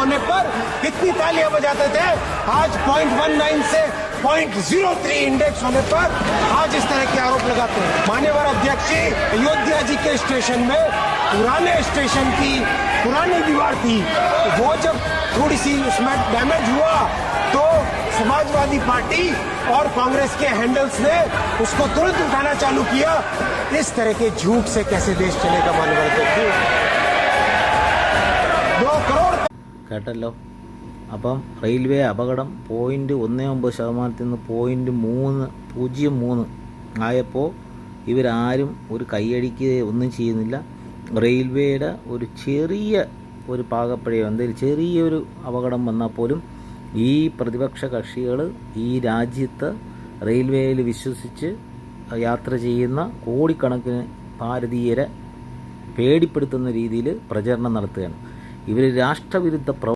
होने पर कितनी तालियां बजाते थे, आज 0.19 से 0.03 इंडेक्स होने पर आज इस तरह के आरोप लगाते हैं। मान्यवर अध्यक्ष जी, अयोध्या जी के स्टेशन में पुराने स्टेशन की पुरानी दीवार थी, वो जब थोड़ी सी उसमें डैमेज हुआ तो समाजवादी पार्टी और कांग्रेस के हैंडल्स ने उसको तुरंत उठाना चालू किया। इस तरह के झूठ से कैसे देश चलेगा मान्यवर अध्यक्ष? 2 करोड़ കേട്ടല്ലോ. അപ്പം റെയിൽവേ അപകടം 0.19% നിന്ന് 0.03 ആയപ്പോൾ ഇവരാരും ഒരു കൈയടിക്കുകയോ ഒന്നും ചെയ്യുന്നില്ല. റെയിൽവേയുടെ ഒരു ചെറിയ ഒരു പാകപ്പിഴയോ എന്തെങ്കിലും ചെറിയൊരു അപകടം വന്നാൽ പോലും ഈ പ്രതിപക്ഷ കക്ഷികൾ ഈ രാജ്യത്ത് റെയിൽവേയിൽ വിശ്വസിച്ച് യാത്ര ചെയ്യുന്ന കോടിക്കണക്കിന് ഭാരതീയരെ പേടിപ്പെടുത്തുന്ന രീതിയിൽ പ്രചരണം നടത്തുകയാണ്. ഇവർ രാഷ്ട്രവിരുദ്ധ